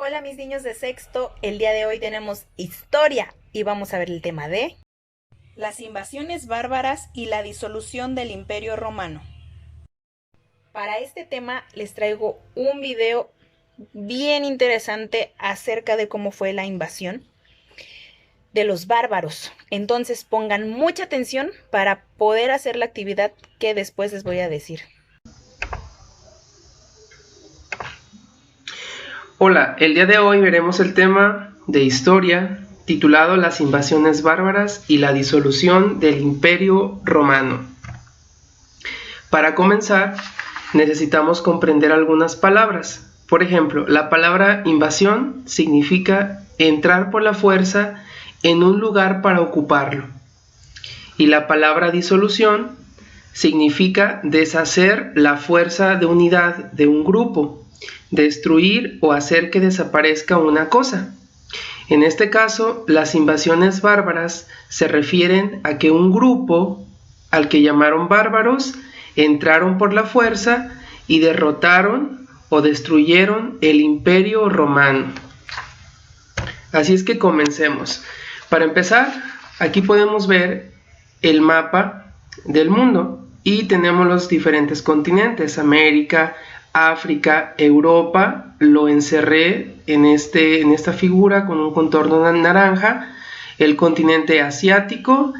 Hola mis niños de sexto, el día de hoy tenemos historia y vamos a ver el tema de las invasiones bárbaras y la disolución del Imperio Romano. Para este tema les traigo un video bien interesante acerca de cómo fue la invasión de los bárbaros. Entonces pongan mucha atención para poder hacer la actividad que después les voy a decir. Hola, el día de hoy veremos el tema de historia titulado Las invasiones bárbaras y la disolución del Imperio Romano. Para comenzar, necesitamos comprender algunas palabras. Por ejemplo, la palabra invasión significa entrar por la fuerza en un lugar para ocuparlo. Y la palabra disolución significa deshacer la fuerza de unidad de un grupo, destruir o hacer que desaparezca una cosa. En este caso, las invasiones bárbaras se refieren a que un grupo, al que llamaron bárbaros, entraron por la fuerza y derrotaron o destruyeron el Imperio Romano. Así es que comencemos. Para empezar, aquí podemos ver el mapa del mundo y tenemos los diferentes continentes: América, África, Europa. Lo encerré en esta figura con un contorno naranja, el continente asiático,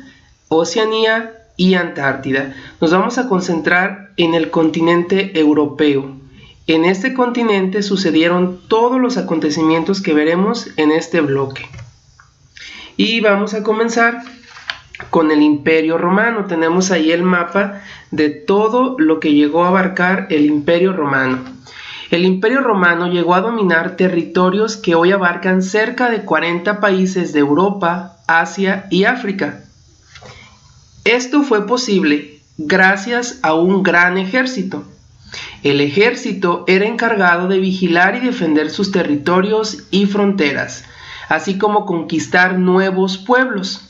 Oceanía y Antártida. Nos vamos a concentrar en el continente europeo. En este continente sucedieron todos los acontecimientos que veremos en este bloque. Y vamos a comenzar con el Imperio Romano. Tenemos ahí el mapa de todo lo que llegó a abarcar el Imperio Romano. El Imperio Romano llegó a dominar territorios que hoy abarcan cerca de 40 países de Europa, Asia y África. Esto fue posible gracias a un gran ejército. El ejército era encargado de vigilar y defender sus territorios y fronteras, así como conquistar nuevos pueblos.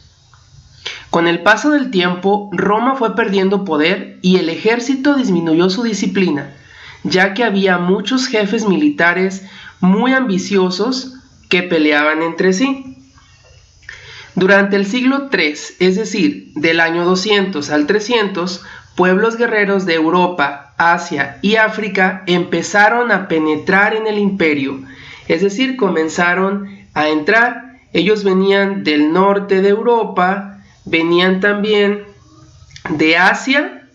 Con el paso del tiempo, Roma fue perdiendo poder y el ejército disminuyó su disciplina, ya que había muchos jefes militares muy ambiciosos que peleaban entre sí. Durante el siglo III, es decir, del año 200 al 300, pueblos guerreros de Europa, Asia y África empezaron a penetrar en el imperio, es decir, comenzaron a entrar. Ellos venían del norte de Europa, venían también de Asia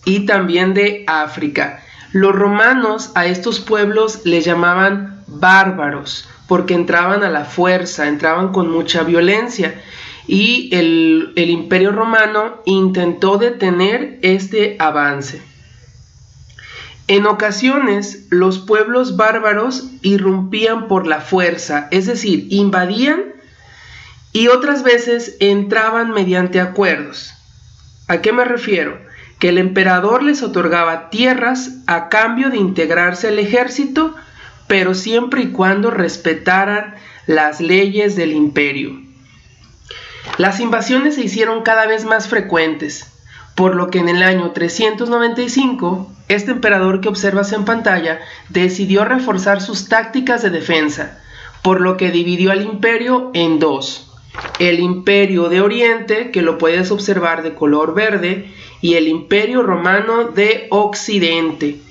y también de África. Los romanos a estos pueblos les llamaban bárbaros porque entraban a la fuerza, entraban con mucha violencia, y el Imperio Romano intentó detener este avance. En ocasiones, los pueblos bárbaros irrumpían por la fuerza, es decir, invadían, y otras veces entraban mediante acuerdos. ¿A qué me refiero? Que el emperador les otorgaba tierras a cambio de integrarse al ejército, pero siempre y cuando respetaran las leyes del imperio. Las invasiones se hicieron cada vez más frecuentes, por lo que en el año 395, este emperador que observas en pantalla decidió reforzar sus tácticas de defensa, por lo que dividió al imperio en dos: el Imperio de Oriente, que lo puedes observar de color verde, y el Imperio Romano de Occidente.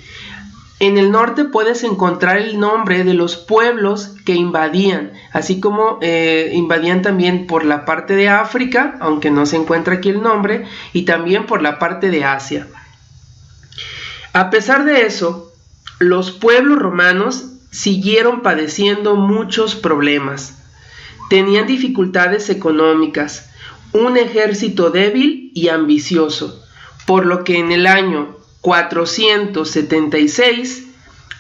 En el norte puedes encontrar el nombre de los pueblos que invadían, así como invadían también por la parte de África, aunque no se encuentra aquí el nombre, y también por la parte de Asia. A pesar de eso, los pueblos romanos siguieron padeciendo muchos problemas. Tenían dificultades económicas, un ejército débil y ambicioso, por lo que en el año 476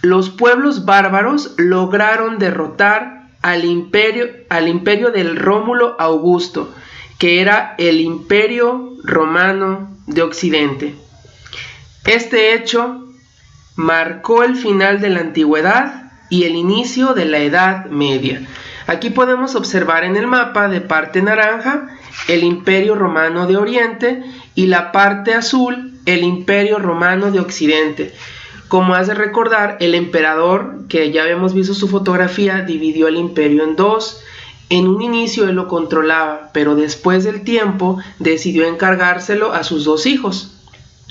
los pueblos bárbaros lograron derrotar al imperio del Rómulo Augusto, que era el Imperio Romano de Occidente. Este hecho marcó el final de la antigüedad y el inicio de la Edad Media. Aquí podemos observar en el mapa de parte naranja el Imperio Romano de Oriente y la parte azul el Imperio Romano de Occidente. Como has de recordar, el emperador, que ya habíamos visto su fotografía, dividió el imperio en dos. En un inicio él lo controlaba, pero después del tiempo decidió encargárselo a sus dos hijos.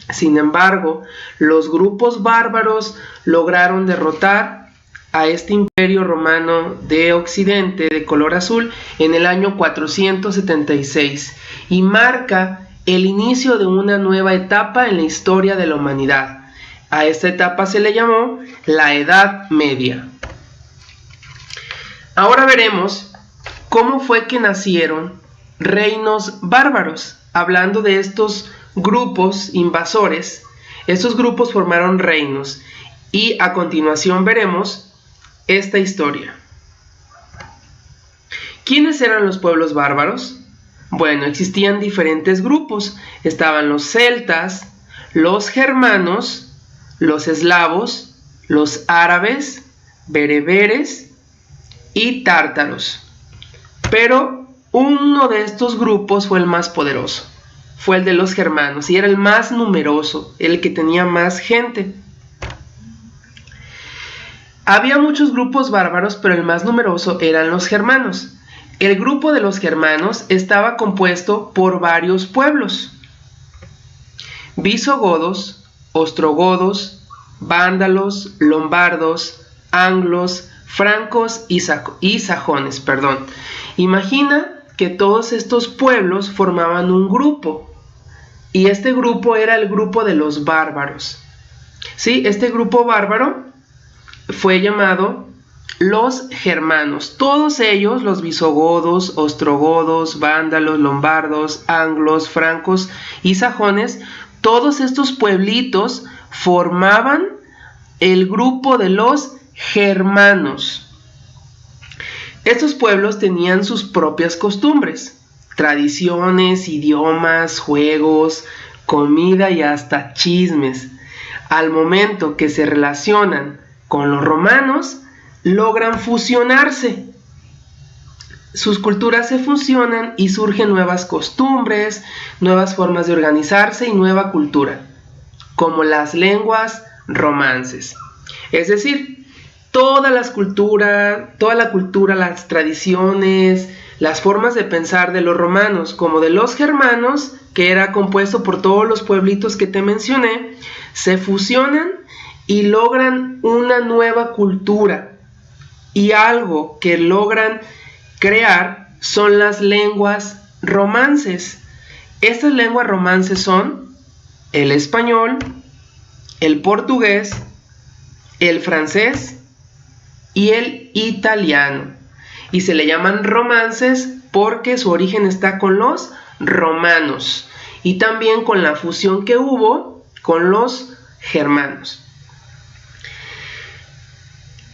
Sin embargo, los grupos bárbaros lograron derrotar a este imperio romano de Occidente de color azul en el año 476 y marca el inicio de una nueva etapa en la historia de la humanidad. A esta etapa se le llamó la Edad Media. Ahora veremos cómo fue que nacieron reinos bárbaros. Hablando de estos grupos invasores, estos grupos formaron reinos y a continuación veremos esta historia. ¿Quiénes eran los pueblos bárbaros? Bueno, existían diferentes grupos. Estaban los celtas, los germanos, los eslavos, los árabes, bereberes y tártaros. Pero uno de estos grupos fue el más poderoso. Fue el de los germanos y era el más numeroso, el que tenía más gente. Había muchos grupos bárbaros, pero el más numeroso eran los germanos. El grupo de los germanos estaba compuesto por varios pueblos: visigodos, ostrogodos, vándalos, lombardos, anglos, francos y sajones. Imagina que todos estos pueblos formaban un grupo, y este grupo era el grupo de los bárbaros. Sí, este grupo bárbaro fue llamado los germanos. Todos ellos, los visigodos, ostrogodos, vándalos, lombardos, anglos, francos y sajones, todos estos pueblitos formaban el grupo de los germanos. Estos pueblos tenían sus propias costumbres, tradiciones, idiomas, juegos, comida y hasta chismes. Al momento que se relacionan con los romanos, logran fusionarse. Sus culturas se fusionan y surgen nuevas costumbres, nuevas formas de organizarse y nueva cultura, como las lenguas romances. Es decir, toda la cultura, las tradiciones, las formas de pensar de los romanos como de los germanos, que era compuesto por todos los pueblitos que te mencioné, se fusionan y logran una nueva cultura. Y algo que logran crear son las lenguas romances. Estas lenguas romances son el español, el portugués, el francés y el italiano. Y se le llaman romances porque su origen está con los romanos y también con la fusión que hubo con los germanos.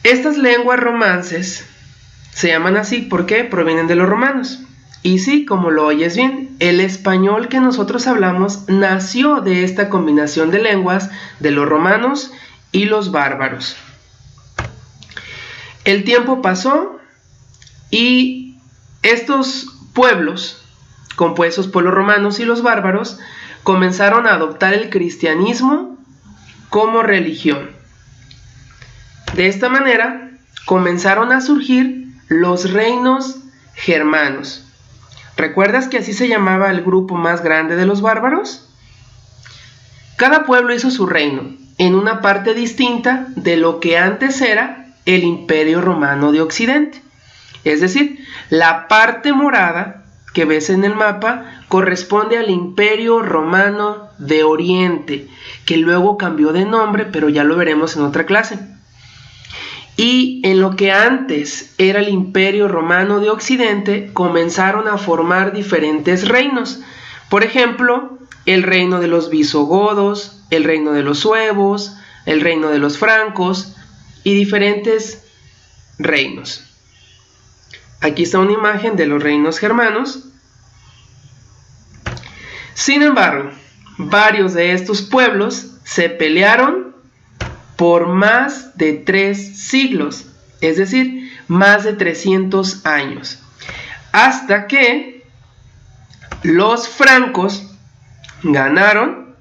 Estas lenguas romances se llaman así porque provienen de los romanos. Y sí, como lo oyes bien, el español que nosotros hablamos nació de esta combinación de lenguas de los romanos y los bárbaros. El tiempo pasó y estos pueblos, compuestos por los romanos y los bárbaros, comenzaron a adoptar el cristianismo como religión. De esta manera comenzaron a surgir los reinos germanos. ¿Recuerdas que así se llamaba el grupo más grande de los bárbaros? Cada pueblo hizo su reino en una parte distinta de lo que antes era el Imperio Romano de Occidente. Es decir, la parte morada que ves en el mapa corresponde al Imperio Romano de Oriente, que luego cambió de nombre, pero ya lo veremos en otra clase. Y en lo que antes era el Imperio Romano de Occidente, comenzaron a formar diferentes reinos. Por ejemplo, el reino de los visigodos, el reino de los suevos, el reino de los francos y diferentes reinos. Aquí está una imagen de los reinos germanos. Sin embargo, varios de estos pueblos se pelearon por más de 3 siglos, es decir, más de 300 años, hasta que los francos ganaron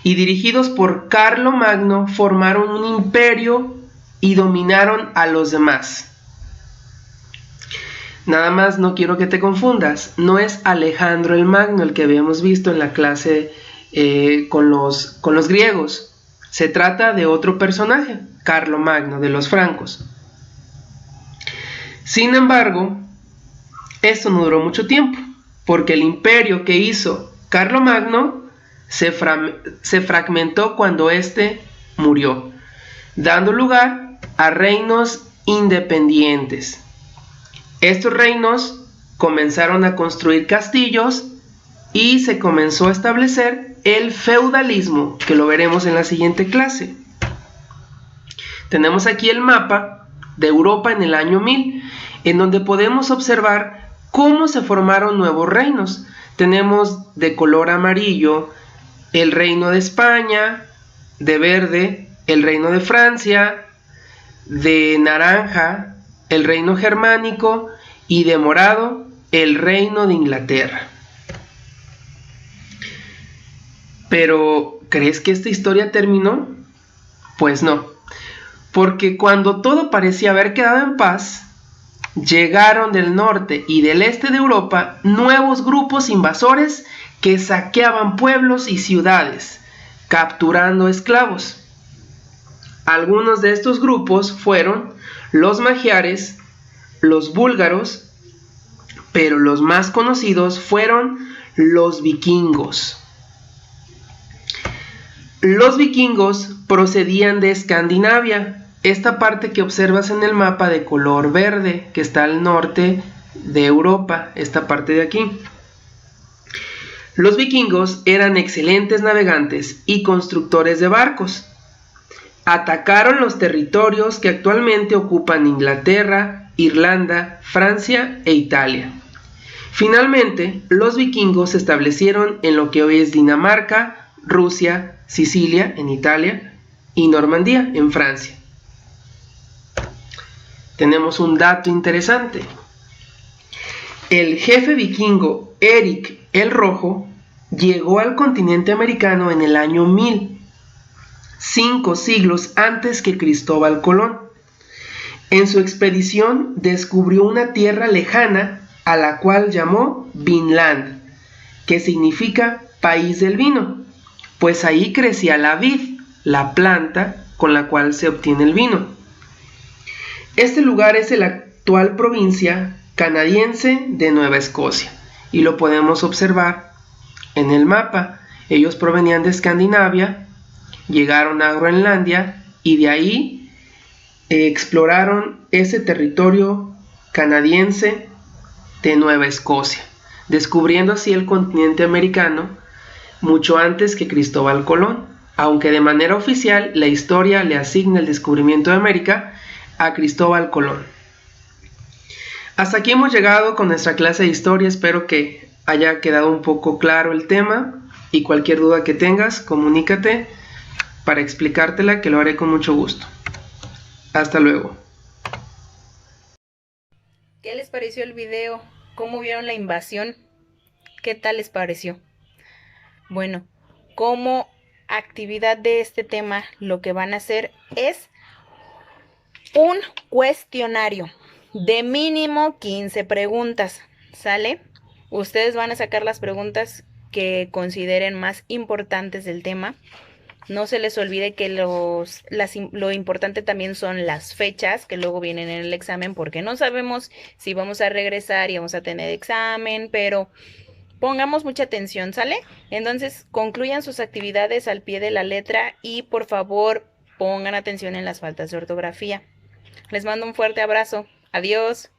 y dirigidos por Carlomagno formaron un imperio y dominaron a los demás. Nada más no quiero que te confundas, no es Alejandro el Magno el que habíamos visto en la clase con los griegos. Se trata de otro personaje, Carlomagno, de los francos. Sin embargo, esto no duró mucho tiempo, porque el imperio que hizo Carlomagno se fragmentó cuando éste murió, dando lugar a reinos independientes. Estos reinos comenzaron a construir castillos y se comenzó a establecer el feudalismo, que lo veremos en la siguiente clase. Tenemos aquí el mapa de Europa en el año 1000, en donde podemos observar cómo se formaron nuevos reinos. Tenemos de color amarillo el reino de España, de verde el reino de Francia, de naranja el reino germánico y de morado el reino de Inglaterra. Pero, ¿crees que esta historia terminó? Pues no, porque cuando todo parecía haber quedado en paz, llegaron del norte y del este de Europa nuevos grupos invasores que saqueaban pueblos y ciudades, capturando esclavos. Algunos de estos grupos fueron los magiares, los búlgaros, pero los más conocidos fueron los vikingos. Los vikingos procedían de Escandinavia, esta parte que observas en el mapa de color verde, que está al norte de Europa, esta parte de aquí. Los vikingos eran excelentes navegantes y constructores de barcos. Atacaron los territorios que actualmente ocupan Inglaterra, Irlanda, Francia e Italia. Finalmente, los vikingos se establecieron en lo que hoy es Dinamarca, Rusia, Sicilia en Italia y Normandía en Francia. Tenemos un dato interesante. El jefe vikingo Eric el Rojo llegó al continente americano en el año 1000, 5 siglos antes que Cristóbal Colón. En su expedición descubrió una tierra lejana a la cual llamó Vinland, que significa país del vino, pues ahí crecía la vid, la planta con la cual se obtiene el vino. Este lugar es la actual provincia canadiense de Nueva Escocia y lo podemos observar en el mapa. Ellos provenían de Escandinavia, llegaron a Groenlandia y de ahí exploraron ese territorio canadiense de Nueva Escocia, descubriendo así el continente americano mucho antes que Cristóbal Colón, aunque de manera oficial la historia le asigna el descubrimiento de América a Cristóbal Colón. Hasta aquí hemos llegado con nuestra clase de historia. Espero que haya quedado un poco claro el tema y cualquier duda que tengas, comunícate para explicártela, que lo haré con mucho gusto. Hasta luego. ¿Qué les pareció el video? ¿Cómo vieron la invasión? ¿Qué tal les pareció? Bueno, como actividad de este tema, lo que van a hacer es un cuestionario de mínimo 15 preguntas, ¿sale? Ustedes van a sacar las preguntas que consideren más importantes del tema. No se les olvide que lo importante también son las fechas que luego vienen en el examen, porque no sabemos si vamos a regresar y vamos a tener examen, pero pongamos mucha atención, ¿sale? Entonces, concluyan sus actividades al pie de la letra y por favor pongan atención en las faltas de ortografía. Les mando un fuerte abrazo. Adiós.